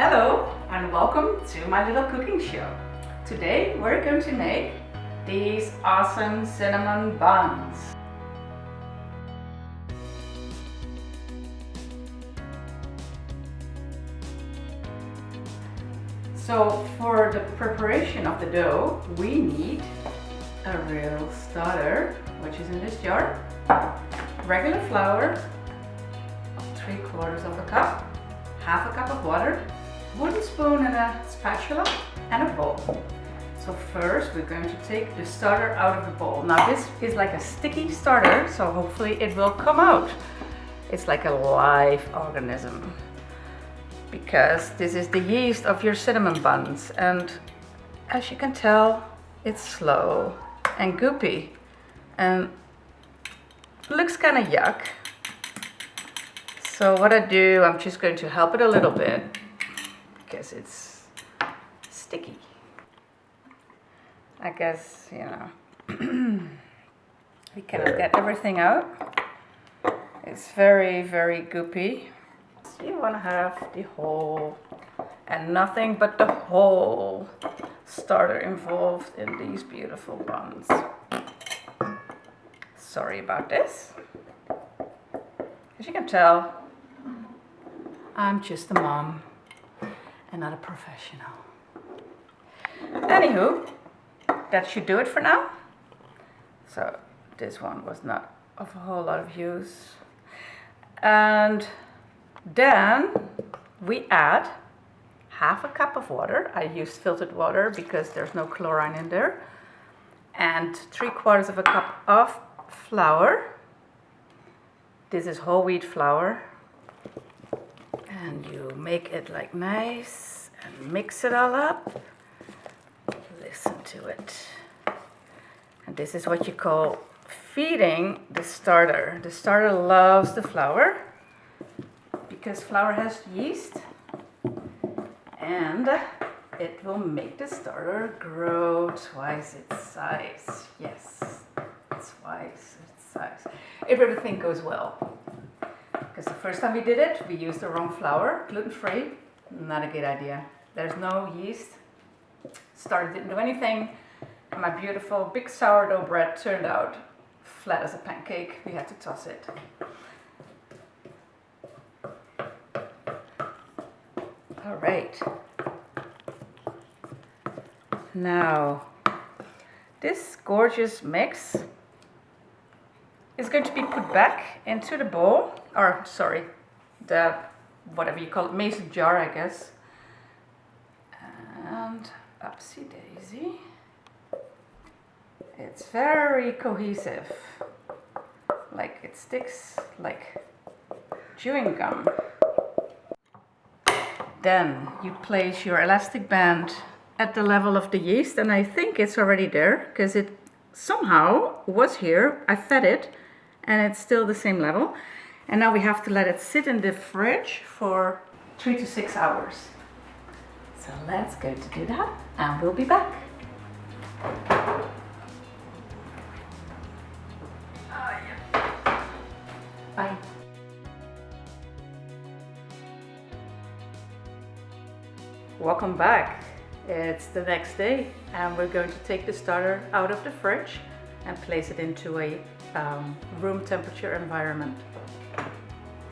Hello and welcome to my little cooking show. Today we're going to make these awesome cinnamon buns. So for the preparation of the dough, we need a real starter, which is in this jar, regular flour, 3/4 of a cup, half a cup of water, wooden spoon and a spatula, and a bowl. So first we're going to take the starter out of the bowl. Now this is like a sticky starter, so hopefully it will come out. It's like a live organism, because this is the yeast of your cinnamon buns, and as you can tell, it's slow and goopy and looks kind of yuck. So what I do, I'm just going to help it a little bit because it's sticky. I guess, you know, we cannot get everything out. It's very, very goopy. So you want to have the whole and nothing but the whole starter involved in these beautiful buns. Sorry about this. As you can tell, I'm just a mom and not a professional. Anywho, that should do it for now. So this one was not of a whole lot of use. And then we add half a cup of water. I used filtered water because there's no chlorine in there. And 3/4 of a cup of flour. This is whole wheat flour. And you make it like nice and mix it all up. Listen to it. And this is what you call feeding the starter. The starter loves the flour because flour has yeast and it will make the starter grow twice its size. Yes, twice its size. If everything goes well. Because the first time we did it, we used the wrong flour, gluten-free. Not a good idea. There's no yeast. Starter didn't do anything. And my beautiful big sourdough bread turned out flat as a pancake. We had to toss it. All right. Now, this gorgeous mix is going to be put back into the bowl, or sorry, the whatever you call it, mason jar, I guess. And upsy daisy. It's very cohesive, like it sticks like chewing gum. Then you place your elastic band at the level of the yeast, and I think it's already there because it somehow was here. I fed it and it's still the same level. And now we have to let it sit in the fridge for 3 to 6 hours. So let's go to do that and we'll be back. Bye. Welcome back. It's the next day and we're going to take the starter out of the fridge and place it into a room temperature environment.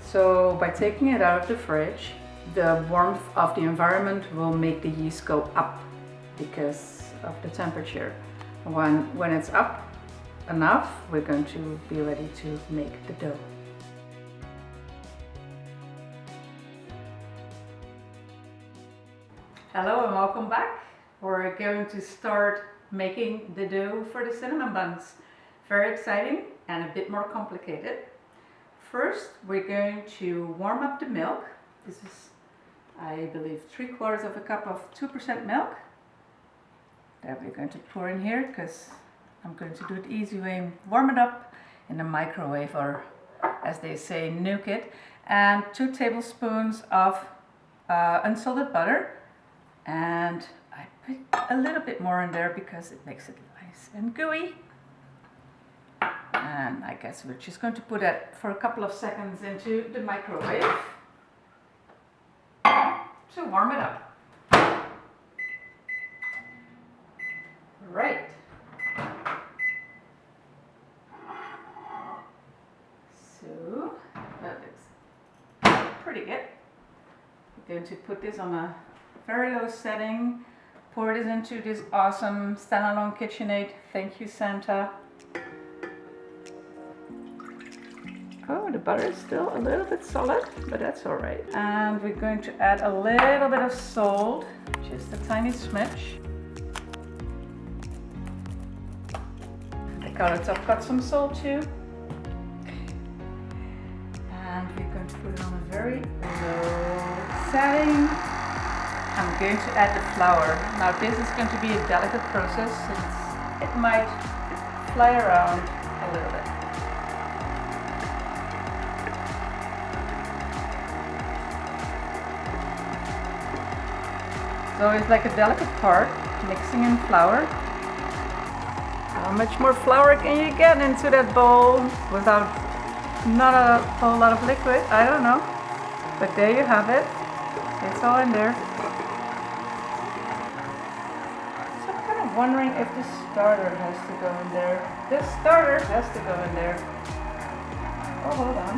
So by taking it out of the fridge, the warmth of the environment will make the yeast go up because of the temperature. When it's up enough, we're going to be ready to make the dough. Hello and welcome back. We're going to start making the dough for the cinnamon buns. Very exciting and a bit more complicated. First, we're going to warm up the milk. This is, I believe, 3/4 of a cup of 2% milk. That we're going to pour in here because I'm going to do it the easy way and warm it up in the microwave, or as they say, nuke it. And 2 tablespoons of unsalted butter. And I put a little bit more in there because it makes it nice and gooey. And I guess we're just going to put that for a couple of seconds into the microwave. to warm it up. Right. So that looks pretty good. We're going to put this on a very low setting. Pour this into this awesome standalone KitchenAid. Thank you, Santa. Oh, the butter is still a little bit solid, but that's all right. And we're going to add a little bit of salt, just a tiny smidge. The countertop got some salt too. And we're going to put it on a very low setting. I'm going to add the flour. Now this is going to be a delicate process since it might fly around a little bit. So it's like a delicate part, mixing in flour. How much more flour can you get into that bowl without not a whole lot of liquid? I don't know. But there you have it. It's all in there. So I'm kind of wondering if the starter has to go in there. The starter has to go in there. Oh, hold on.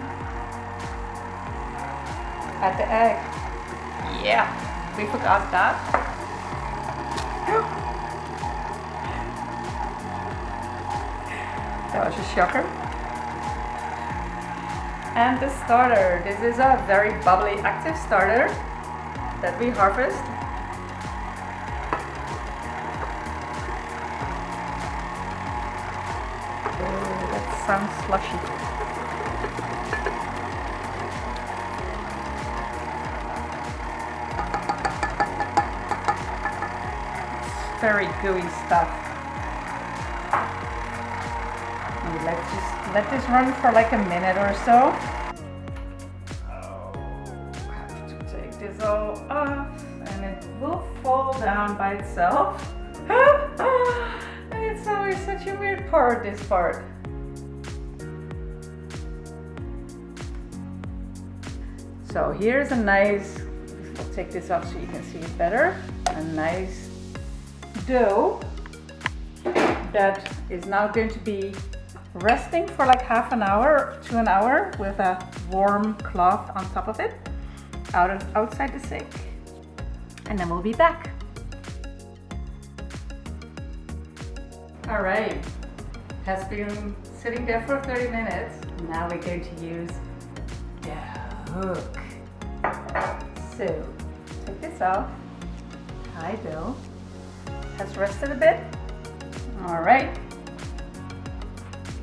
Add the egg. Yeah. We forgot that. That was a shocker. And the starter. This is a very bubbly, active starter that we harvest. Oh, that sounds slushy. Very gooey stuff. And let's just let this run for like a minute or so. I have to take this all off and it will fall down by itself. It's always such a weird part, this part. So here's a nice, I'll take this off so you can see it better. A nice dough that is now going to be resting for like half an hour to an hour with a warm cloth on top of it outside the sink, and then we'll be back. All right, has been sitting there for 30 minutes. Now we're going to use the hook. So take this off. Hi, Bill. Has rested a bit. All right.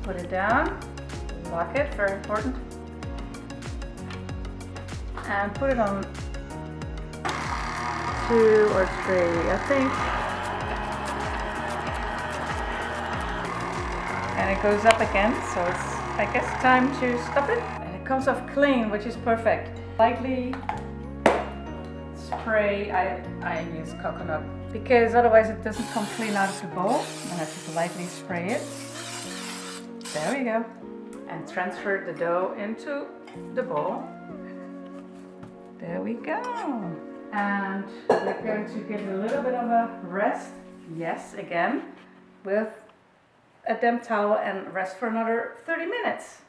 Put it down. Lock it, very important. And put it on 2 or 3, I think. And it goes up again, so it's, I guess, time to stop it. And it comes off clean, which is perfect. Lightly spray. I use coconut because otherwise it doesn't come clean out of the bowl. And I just lightly spray it. There we go. And transfer the dough into the bowl. There we go. And we're going to give it a little bit of a rest. Yes, again, with a damp towel and rest for another 30 minutes.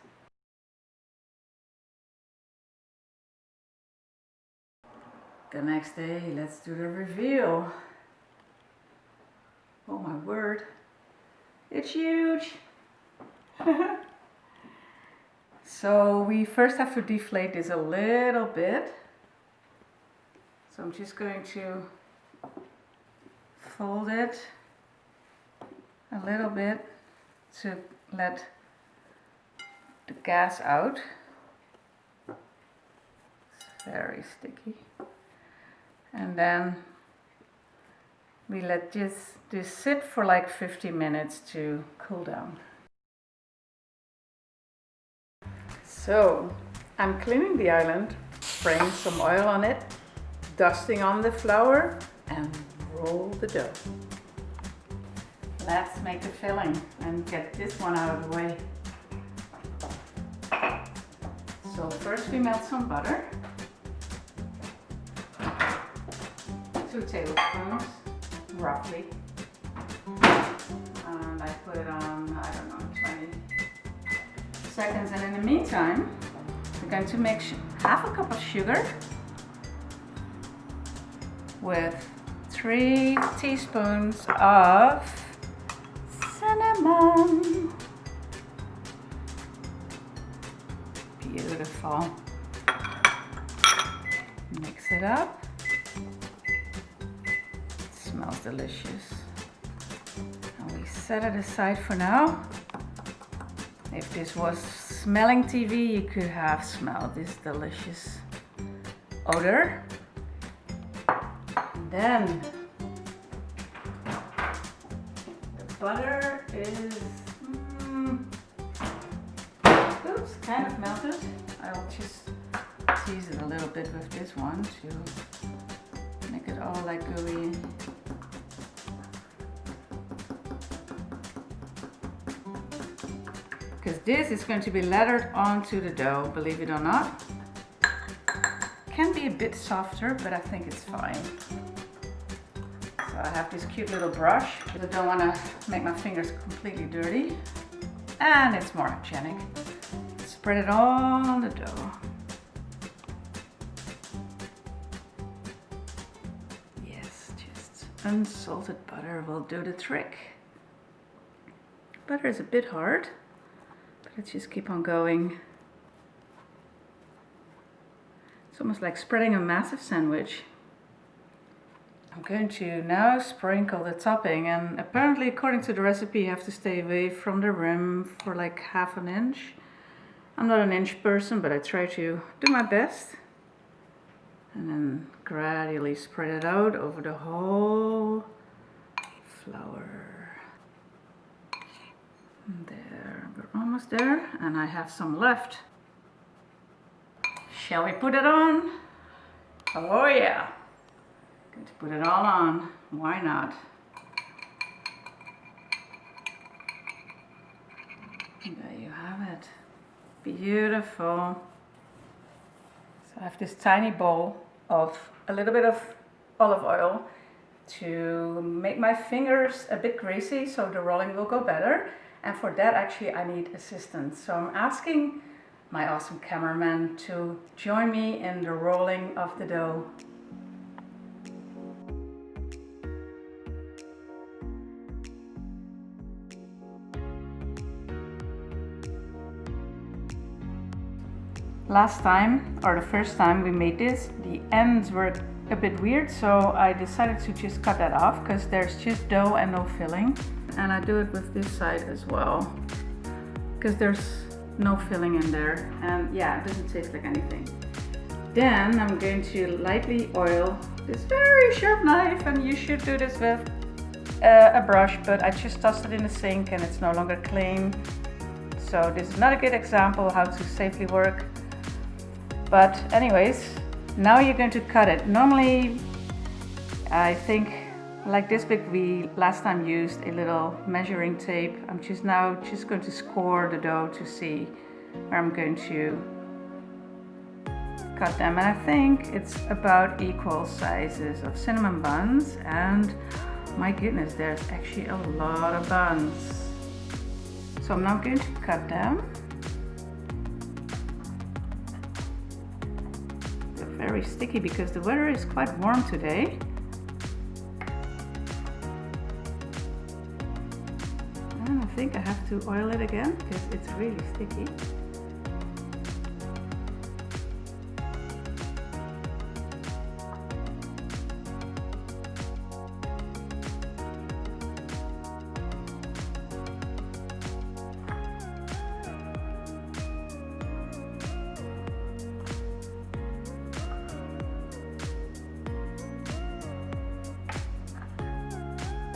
The next day, let's do the reveal. Oh my word, it's huge. So we first have to deflate this a little bit. So I'm just going to fold it a little bit to let the gas out. It's very sticky. And then we let this sit for like 50 minutes to cool down. So I'm cleaning the island, spraying some oil on it, dusting on the flour, and roll the dough. Let's make the filling and get this one out of the way. So first we melt some butter. 2 tablespoons, roughly. And I put it on, I don't know, 20 seconds. And in the meantime, we're going to make half a cup of sugar with 3 teaspoons of cinnamon. Beautiful. Mix it up. It smells delicious. And we set it aside for now. If this was smelling TV, you could have smelled this delicious odor. And then the butter is oops, kind of melted. I'll just tease it a little bit with this one to make it all like gooey. Because this is going to be lathered onto the dough, believe it or not. Can be a bit softer, but I think it's fine. So I have this cute little brush because I don't want to make my fingers completely dirty. And it's more hygienic. Spread it all on the dough. Yes, just unsalted butter will do the trick. Butter is a bit hard, but let's just keep on going. It's almost like spreading a massive sandwich. I'm going to now sprinkle the topping, and apparently according to the recipe you have to stay away from the rim for like half an inch. I'm not an inch person, but I try to do my best. And then gradually spread it out over the whole flour. There, we're almost there, and I have some left. Shall we put it on? Oh yeah. Going to put it all on. Why not? And there you have it. Beautiful. So I have this tiny bowl of a little bit of olive oil to make my fingers a bit greasy so the rolling will go better. And for that actually I need assistance. So I'm asking my awesome cameraman to join me in the rolling of the dough. Last time, or the first time we made this, the ends were a bit weird, so I decided to just cut that off because there's just dough and no filling. And I do it with this side as well because there's no filling in there, and yeah, it doesn't taste like anything. Then I'm going to lightly oil this very sharp knife, and you should do this with a brush, but I just tossed it in the sink and it's no longer clean. So this is not a good example how to safely work. But anyways, now you're going to cut it. Normally, I think like this big, we last time used a little measuring tape. I'm just going to score the dough to see where I'm going to cut them. And I think it's about equal sizes of cinnamon buns. And my goodness, there's actually a lot of buns. So I'm now going to cut them. Very sticky because the weather is quite warm today. And I think I have to oil it again because it's really sticky.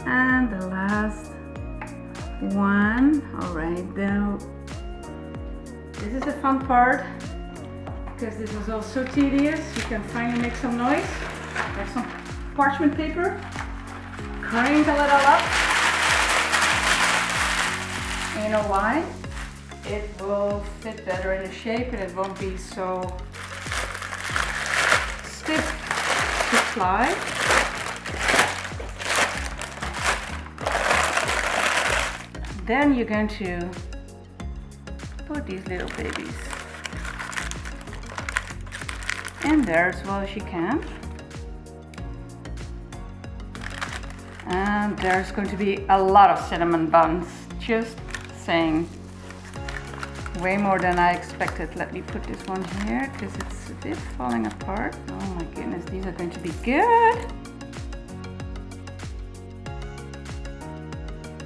And the last one. All right, now this is the fun part because this is also tedious. You can finally make some noise. There's some parchment paper. Crinkle it all up. And you know why? It will fit better in the shape and it won't be so stiff to fly. Then you're going to put these little babies in there as well as you can. And there's going to be a lot of cinnamon buns, just saying. Way more than I expected. Let me put this one here because it's a bit falling apart. Oh my goodness, these are going to be good.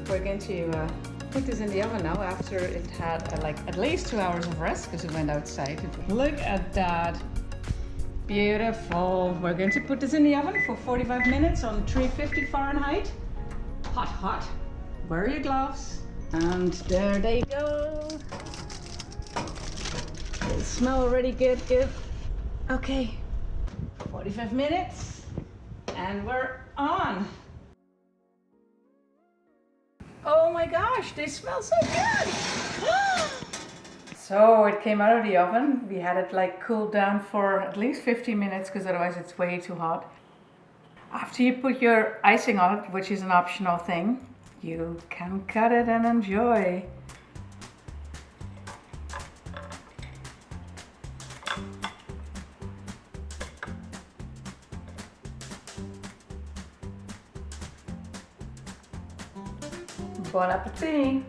We're going to put this in the oven now after it had like at least 2 hours of rest because it went outside. Look at that. Beautiful. We're going to put this in the oven for 45 minutes on 350 Fahrenheit. Hot, hot. Wear your gloves. And there they go. They smell already good, good. Okay, 45 minutes and we're on. Oh my gosh, they smell so good. So it came out of the oven. We had it like cooled down for at least 15 minutes because otherwise it's way too hot. After you put your icing on it, which is an optional thing, you can cut it and enjoy. Bon appétit!